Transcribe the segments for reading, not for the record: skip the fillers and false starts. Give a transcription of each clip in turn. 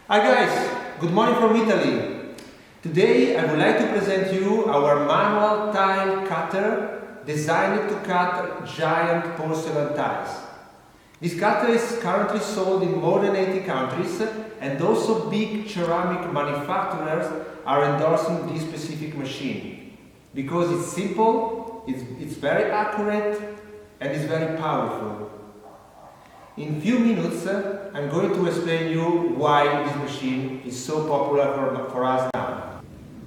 Hi guys, good morning from Italy. Today I would like to present you our manual tile cutter designed to cut giant porcelain tiles. This cutter is currently sold in more than 80 countries, and also big ceramic manufacturers are endorsing this specific machine because it's simple, it's very accurate and it's very powerful. In few minutes, I'm going to explain you why this machine is so popular for us now.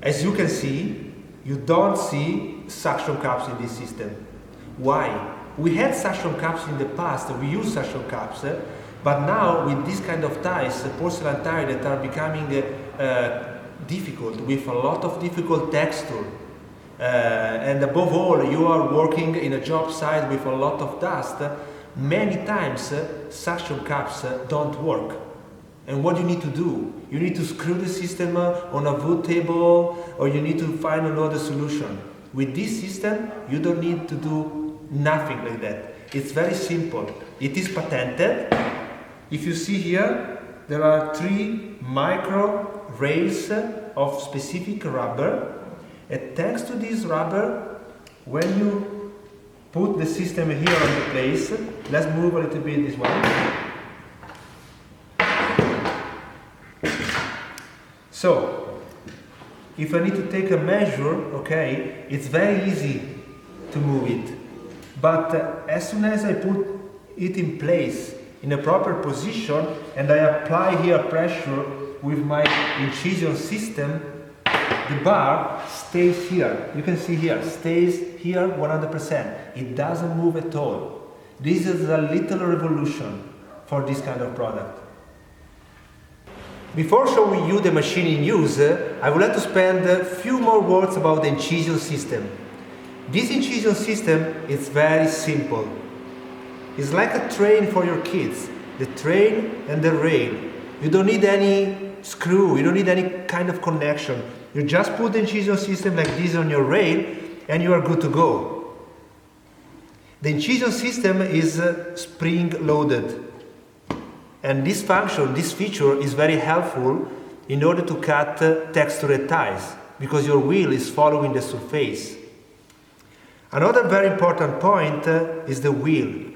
As you can see, you don't see suction cups in this system. Why? We had suction cups in the past, we use suction cups, but now with this kind of tiles, porcelain tiles that are becoming difficult, with a lot of difficult texture. And above all, you are working in a job site with a lot of dust. Many times suction cups don't work. And what you need to do? You need to screw the system on a wood table, or you need to find another solution. With this system, you don't need to do nothing like that. It's very simple. It is patented. If you see here, there are 3 micro rails of specific rubber. And thanks to this rubber, when you put the system here on the place, let's move a little bit this one. So, if I need to take a measure, okay, it's very easy to move it. But as soon as I put it in place, in a proper position, and I apply here pressure with my incision system, the bar stays here. You can see here, stays here 100%. It doesn't move at all. This is a little revolution for this kind of product. Before showing you the machine in use, I would like to spend a few more words about the incision system. This incision system is very simple. It's like a train for your kids. The train and the rail. You don't need any screw, you don't need any kind of connection. You just put the incision system like this on your rail and you are good to go. The incision system is spring loaded. And this function, this feature is very helpful in order to cut textured tiles because your wheel is following the surface. Another very important point is the wheel.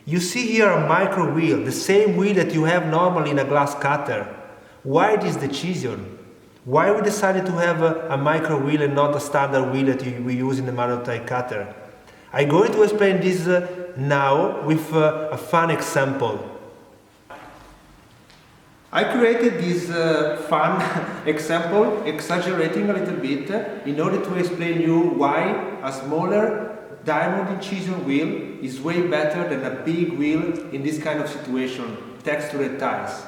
You see here a micro wheel, the same wheel that you have normally in a glass cutter. Why this decision? Why we decided to have a micro wheel and not a standard wheel that we use in the manual tile cutter? I'm going to explain this now with a fun example. I created this fun example, exaggerating a little bit, in order to explain you why a smaller diamond incision wheel is way better than a big wheel in this kind of situation, textured tiles.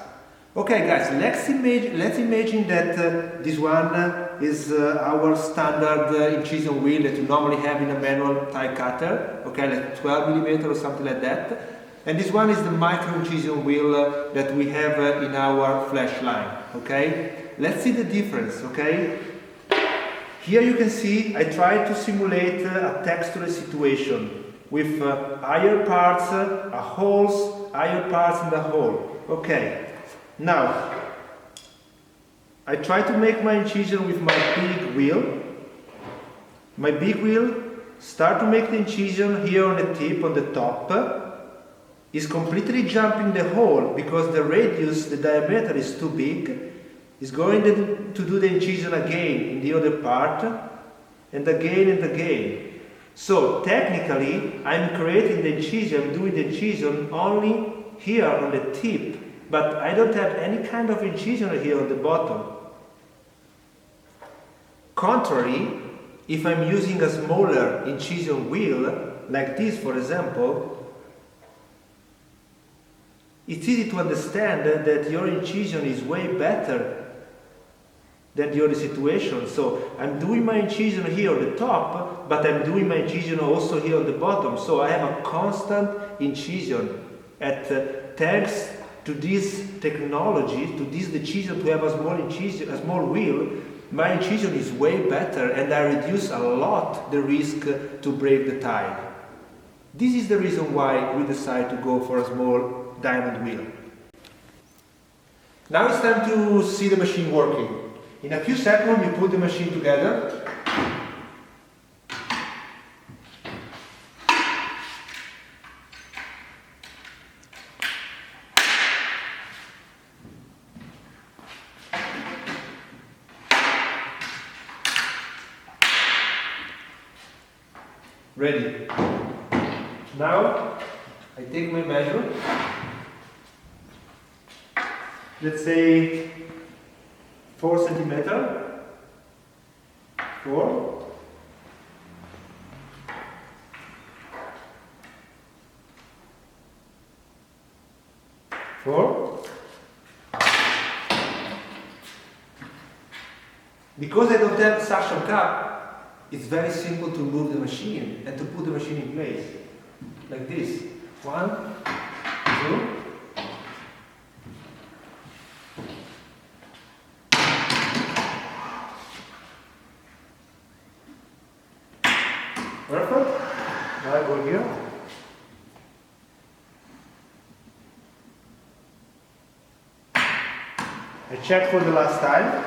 Okay guys, let's imagine that this one is our standard incision wheel that you normally have in a manual tile cutter, okay, like 12mm or something like that. And this one is the micro incision wheel that we have in our flash line, okay? Let's see the difference, okay? Here you can see I try to simulate a textured situation with higher parts, holes, higher parts in the hole, okay? Now, I try to make my incision with my big wheel. My big wheel start to make the incision here on the tip, on the top. Is completely jumping the hole because the radius, the diameter is too big. Is going to do the incision again in the other part, and again and again. So technically, I'm creating the incision, I'm doing the incision only here on the tip. But I don't have any kind of incision here on the bottom. Contrary, if I'm using a smaller incision wheel, like this for example, it's easy to understand that your incision is way better than the other situation. So I'm doing my incision here on the top, but I'm doing my incision also here on the bottom. So I have a constant incision. Thanks to this technology, to this decision to have a small incision, a small wheel, my incision is way better and I reduce a lot the risk to break the tile. This is the reason why we decide to go for a small diamond wheel. Now it's time to see the machine working. In a few seconds, you put the machine together. Ready. Now I take my measure. Let's say 4 centimeters. 4. Because I don't have suction cup, it's very simple to move the machine and to put the machine in place. Like this. 1, 2. Perfect. Now I go here. I check for the last time.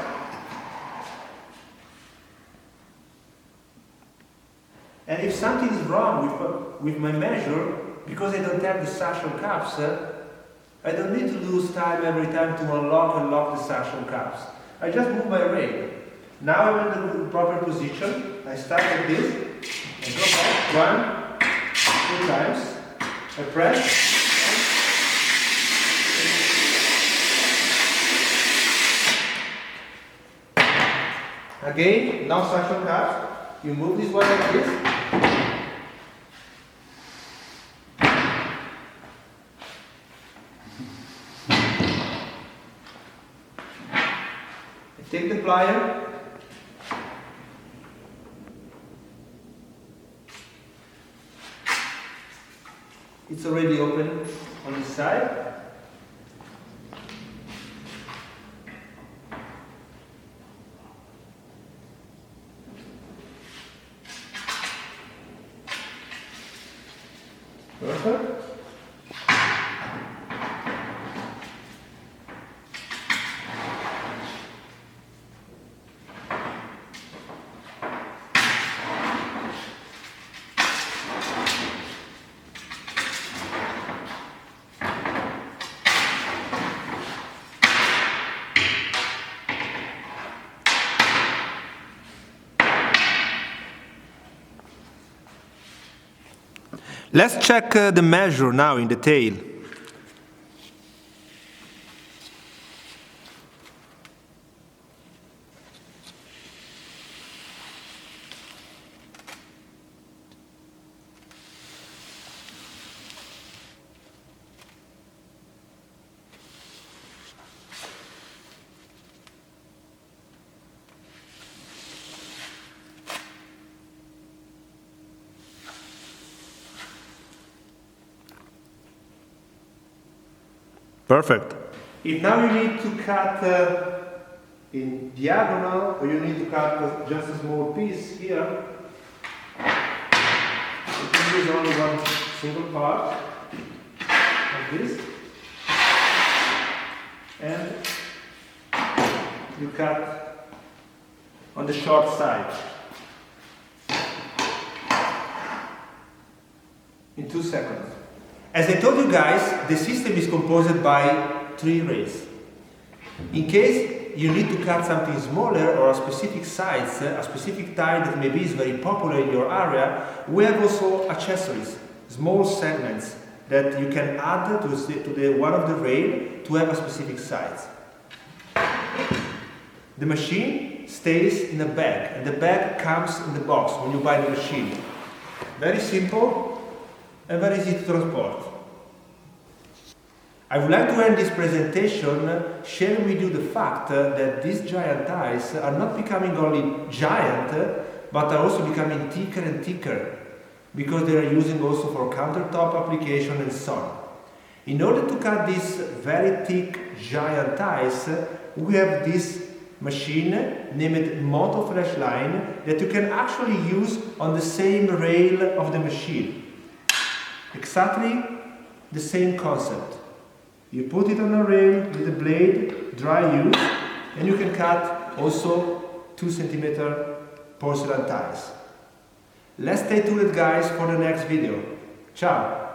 And if something is wrong with my measure, because I don't have the suction cups, I don't need to lose time every time to unlock and lock the suction cups. I just move my rail. Now I'm in the proper position. I start like this. I go back 1, 2 times. I press. Again, now suction cups. You move this one like this. I take the plier. It's already open on this side. Perfect. Let's check the measure now in detail. Perfect. If now you need to cut in diagonal, or you need to cut just a small piece here, you can use only one single part, like this, and you cut on the short side in 2 seconds. As I told you guys, the system is composed by 3 rails. In case you need to cut something smaller or a specific size, a specific tile that maybe is very popular in your area, we have also accessories, small segments that you can add to the one of the rail to have a specific size. The machine stays in a bag, and the bag comes in the box when you buy the machine. Very simple and very easy to transport. I would like to end this presentation sharing with you the fact that these giant tiles are not becoming only giant, but are also becoming thicker and thicker, because they are using also for countertop application and so on. In order to cut these very thick giant tiles, we have this machine named Montolit line that you can actually use on the same rail of the machine. Exactly the same concept. You put it on a rail with the blade, dry use, and you can cut also 2 cm porcelain tiles. Let's stay tuned guys for the next video. Ciao!